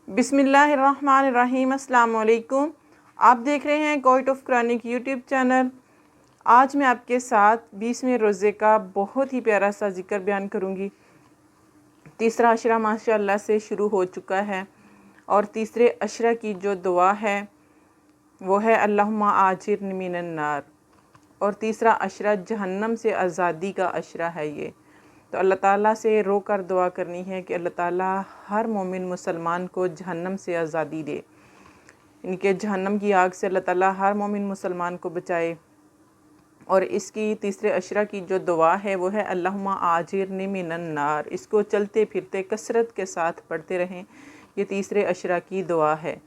बिस्मिल्लाहिर्रहमानिर्रहीम। अस्सलाम वालेकुम। आप देख रहे हैं कोइट ऑफ कुरानिक यूट्यूब चैनल। आज मैं आपके साथ 20वें रोज़े का बहुत ही प्यारा सा जिक्र बयान करूंगी। तीसरा अशरा माशाअल्लाह से शुरू हो चुका है और तीसरे अशरा की जो दुआ है वो है अल्लाहुम्मा आजिरनी मिनन नार, और तीसरा अशरा जहन्नम से आज़ादी का अशरा है ये। तो अल्लाह ताला से रो कर दुआ करनी है कि अल्लाह ताला हर मोमिन मुसलमान को जहन्नम से आज़ादी दे, इनके जहन्नम की आग से अल्लाह ताला हर मोमिन मुसलमान को बचाए। और इसकी तीसरे अशरा की जो दुआ है वो है अल्लाहुम्मा आजिरनी मिनन नार। इसको चलते फिरते कसरत के साथ पढ़ते रहें, ये तीसरे अशरा की दुआ है।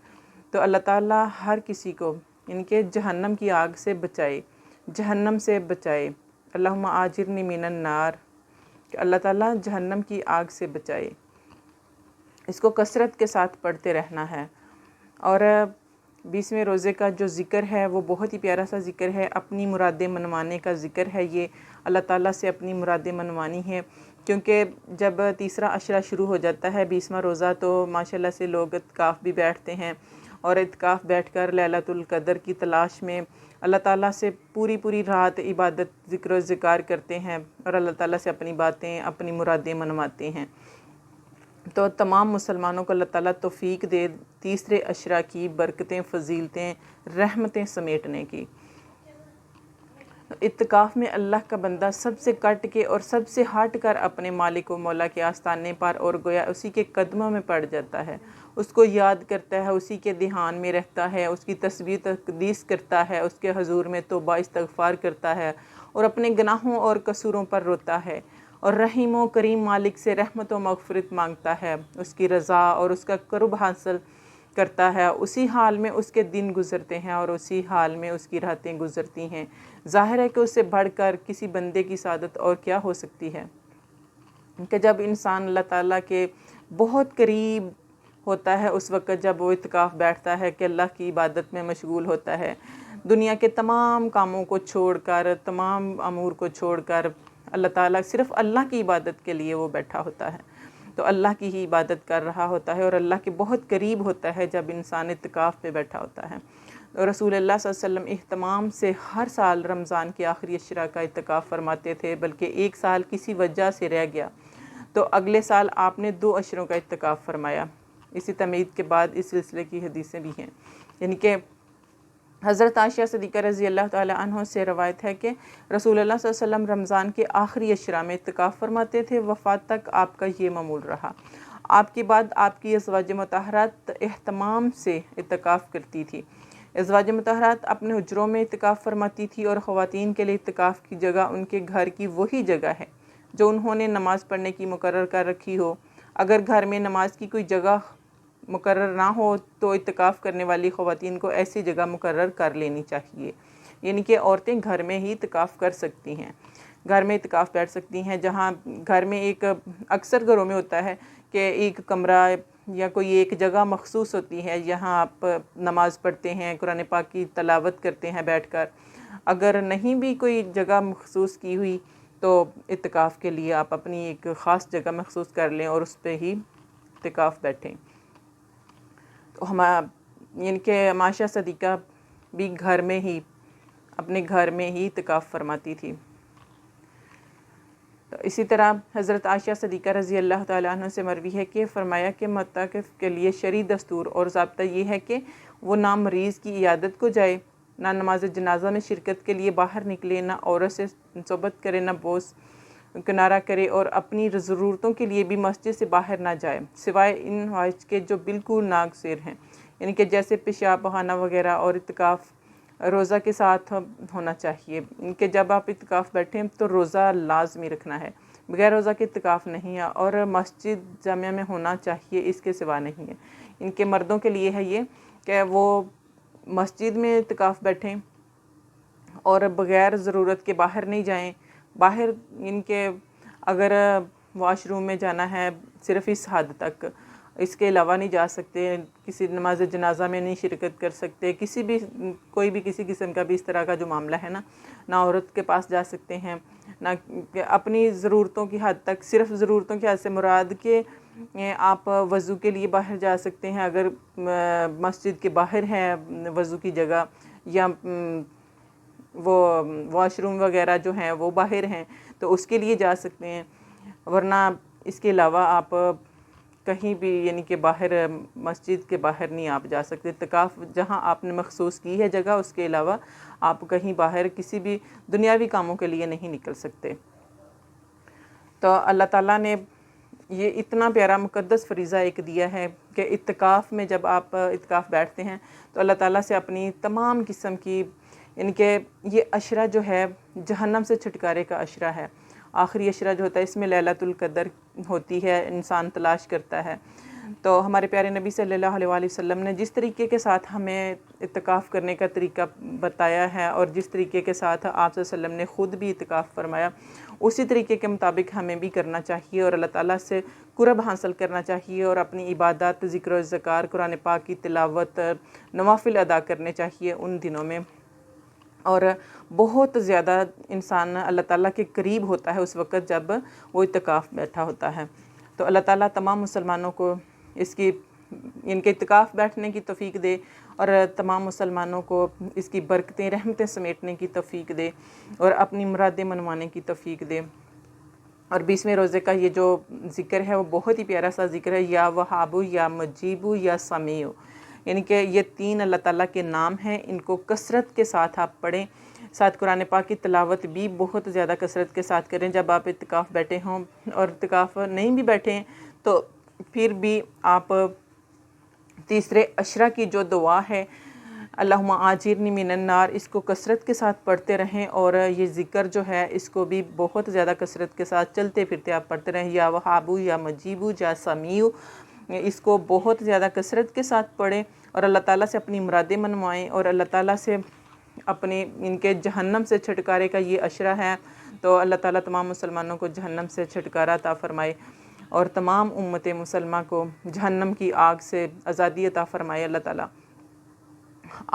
तो अल्लाह ताला हर किसी को इनके जहन्नम की आग से बचाए, जहन्नम से बचाए। अल्लाहुम्मा आजिरनी मिनन नार, कि अल्लाह ताला जहन्नम की आग से बचाए। इसको कसरत के साथ पढ़ते रहना है। और 20वें रोज़े का जो ज़िक्र है वो बहुत ही प्यारा सा ज़िक्र है, अपनी मुरादें मनवाने का ज़िक्र है। ये अल्लाह ताला से अपनी मुरादें मनवानी है, क्योंकि जब तीसरा अशरा शुरू हो जाता है 20वां रोज़ा, तो माशाल्लाह से लोग इत्काफ़ भी बैठते हैं और इत्काफ़ बैठकर लैलतुल क़द्र की तलाश में अल्लाह ताला से पूरी पूरी रात इबादत ज़िक्र ज़िकार करते हैं और अल्लाह ताला से अपनी बातें अपनी मुरादें मनवाते हैं। तो तमाम मुसलमानों को अल्लाह ताला तौफ़ीक दे तीसरे अशरा की बरकतें, फ़जीलतें, रहमतें समेटने की। इत्काफ़ में अल्लाह का बंदा सबसे कट के और सबसे हट कर अपने मालिक व मौला के आस्ताने पर और गोया उसी के कदमों में पड़ जाता है, उसको याद करता है, उसी के ध्यान में रहता है, उसकी तस्बीह तक़दीस करता है, उसके हुज़ूर में तौबा इस्तग़फ़ार करता है और अपने गुनाहों और कसूरों पर रोता है और रहीम व करीम मालिक से रहमत व मग़फ़िरत मांगता है, उसकी रज़ा और उसका क़ुर्ब हासिल करता है। उसी हाल में उसके दिन गुज़रते हैं और उसी हाल में उसकी रातें गुज़रती हैं। ज़ाहिर है कि उससे बढ़कर किसी बंदे की सादत और क्या हो सकती है कि जब इंसान अल्लाह ताला के बहुत करीब होता है, उस वक़्त जब वो इत्काफ़ बैठता है कि अल्लाह की इबादत में मशगूल होता है, दुनिया के तमाम कामों को छोड़कर, तमाम अमूर को छोड़कर अल्लाह ताला सिर्फ़ अल्लाह की इबादत के लिए वो बैठा होता है, तो अल्लाह की ही इबादत कर रहा होता है और अल्लाह के बहुत करीब होता है जब इंसान इत्काफ़ पे बैठा होता है। तो रसूलुल्लाह सल्लल्लाहु अलैहि वसल्लम इहतमाम से हर साल रमज़ान के आखिरी अशरा का इत्काफ़ फरमाते थे, बल्कि एक साल किसी वजह से रह गया तो अगले साल आपने 2 अशरों का इत्काफ़ फरमाया। इसी तमीद के बाद इस सिलसिले की हदीसें भी हैं, यानी कि हज़रत आयशा सिद्दीक़ा रज़ी अल्लाह ताला अन्हा से रवायत है कि रसूलुल्लाह सल्लल्लाहु अलैहि वसल्लम रमज़ान के आखिरी अशरा में इत्काफ़ फरमाते थे। वफ़ात तक आपका ये मामूल रहा। आपके बाद आपकी अज़वाज मुतहहरात एहतमाम से इत्काफ़ करती थी। अज़वाज मुतहहरात अपने हुजरों में इत्काफ़ फरमाती थी और ख़वातीन के लिए इत्काफ़ की जगह उनके घर की वही जगह है जो उन्होंने नमाज़ पढ़ने की मुकर्रर कर रखी हो। अगर घर में नमाज की कोई जगह मुकर्रर ना हो तो इत्काफ़ करने वाली ख़वातीन को ऐसी जगह मुकर्रर कर लेनी चाहिए, यानी कि औरतें घर में ही इत्काफ़ कर सकती हैं, घर में इत्काफ़ बैठ सकती हैं। जहाँ घर में एक अक्सर घरों में होता है कि एक कमरा या कोई एक जगह मखसूस होती है, यहाँ आप नमाज़ पढ़ते हैं, कुरान पाक की तलावत करते हैं बैठकर। अगर नहीं भी कोई जगह मखसूस की हुई तो इत्काफ़ के लिए आप अपनी एक ख़ास जगह मखसूस कर लें और उस पर ही इत्काफ़ बैठें। तो इनके माशा सदीक़ा भी घर में ही, अपने घर में ही इत्काफ़ फरमाती थी। तो इसी तरह हज़रत आयशा सिद्दीक़ा रज़ी अल्लाह ताला अन्हा से मरवी है कि फ़रमाया कि मुत्तकिफ़ के लिए शरई दस्तूर और ज़ाब्ता ये है कि वो ना मरीज़ की इयादत को जाए, ना नमाज जनाजा में शिरकत के लिए बाहर निकले, ना औरत से सोबत करे, ना बोस किनारा करे और अपनी ज़रूरतों के लिए भी मस्जिद से बाहर ना जाए, सिवाय इन हवाइज के जो बिल्कुल नागज़िर हैं, यानी कि जैसे पेशाब बहाना वगैरह। और इत्काफ़ रोज़ा के साथ होना चाहिए, इनके जब आप इत्काफ़ बैठें तो रोज़ा लाजमी रखना है, बगैर रोज़ा के इत्काफ़ नहीं है। और मस्जिद जामिया में होना चाहिए, इसके सिवा नहीं है। इनके मर्दों के लिए है ये कि वो मस्जिद में इत्काफ़ बैठें और बग़ैर ज़रूरत के बाहर नहीं जाएं। बाहर इनके अगर वॉशरूम में जाना है सिर्फ़ इस हद तक, इसके अलावा नहीं जा सकते, किसी नमाज जनाजा में नहीं शिरकत कर सकते, किसी भी कोई भी किसी किस्म का भी इस तरह का जो मामला है ना औरत के पास जा सकते हैं, ना अपनी ज़रूरतों की हद तक, सिर्फ़ ज़रूरतों की हद से मुराद के آپ وضو کے لیے باہر جا سکتے ہیں، اگر مسجد کے باہر ہے وضو کی جگہ، یا وہ واش روم وغیرہ جو ہیں وہ باہر ہیں تو اس کے لیے جا سکتے ہیں، ورنہ اس کے علاوہ آپ کہیں بھی یعنی کہ باہر مسجد کے باہر نہیں آپ جا سکتے۔ اعتکاف جہاں آپ نے مخصوص کی ہے جگہ، اس کے علاوہ آپ کہیں باہر کسی بھی دنیاوی کاموں کے لیے نہیں نکل سکتے۔ تو اللہ تعالیٰ نے یہ اتنا پیارا مقدس فریضہ ایک دیا ہے کہ اعتکاف میں جب آپ اعتکاف بیٹھتے ہیں تو اللہ تعالیٰ سے اپنی تمام قسم کی، یعنی کہ یہ عشرہ جو ہے جہنم سے چھٹکارے کا عشرہ ہے۔ آخری عشرہ جو ہوتا ہے اس میں لیلۃ القدر ہوتی ہے، انسان تلاش کرتا ہے۔ تو ہمارے پیارے نبی صلی اللہ علیہ وآلہ وسلم نے جس طریقے کے ساتھ ہمیں اعتکاف کرنے کا طریقہ بتایا ہے، اور جس طریقے کے ساتھ آپ صلی اللہ علیہ وسلم نے خود بھی اعتکاف فرمایا، اسی طریقے کے مطابق ہمیں بھی کرنا چاہیے اور اللہ تعالیٰ سے قرب حاصل کرنا چاہیے، اور اپنی عبادات، ذکر و اذکار، قرآن پاک کی تلاوت، نوافل ادا کرنے چاہیے ان دنوں میں۔ اور بہت زیادہ انسان اللہ تعالیٰ کے قریب ہوتا ہے اس وقت جب وہ اعتکاف بیٹھا ہوتا ہے۔ تو اللہ تعالیٰ تمام مسلمانوں کو اس کی، ان کے اعتکاف بیٹھنے کی توفیق دے، اور تمام مسلمانوں کو اس کی برکتیں، رحمتیں سمیٹنے کی توفیق دے، اور اپنی مرادیں منوانے کی توفیق دے۔ اور 20ویں روزے کا یہ جو ذکر ہے وہ بہت ہی پیارا سا ذکر ہے، یا وہابو، یا مجیبو، یا سمیع، یعنی کہ یہ 3 اللہ تعالیٰ کے نام ہیں، ان کو کثرت کے ساتھ آپ پڑھیں۔ ساتھ قرآن پاک کی تلاوت بھی بہت زیادہ کثرت کے ساتھ کریں جب آپ اعتکاف بیٹھے ہوں، اور اعتکاف نہیں بھی بیٹھے ہیں تو پھر بھی آپ تیسرے عشرہ کی جو دعا ہے اللہم آجرنی من النار، اس کو کثرت کے ساتھ پڑھتے رہیں، اور یہ ذکر جو ہے اس کو بھی بہت زیادہ کثرت کے ساتھ چلتے پھرتے آپ پڑھتے رہیں، یا وہابو، یا مجیبو، یا سمیع، اس کو بہت زیادہ کثرت کے ساتھ پڑھیں، اور اللہ تعالیٰ سے اپنی مرادیں منوائیں، اور اللہ تعالیٰ سے اپنے ان کے جہنم سے چھٹکارے کا یہ عشرہ ہے، تو اللہ تعالیٰ تمام مسلمانوں کو جہنم سے چھٹکارا عطا فرمائے، اور تمام امت مسلمہ کو جہنم کی آگ سے آزادی عطا فرمائے اللہ تعالیٰ۔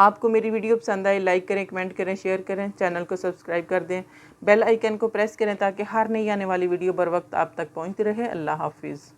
آپ کو میری ویڈیو پسند آئے، لائک کریں، کمنٹ کریں، شیئر کریں، چینل کو سبسکرائب کر دیں، بیل آئیکن کو پریس کریں تاکہ ہر نئی آنے والی ویڈیو بر وقت آپ تک پہنچتی رہے۔ اللہ حافظ۔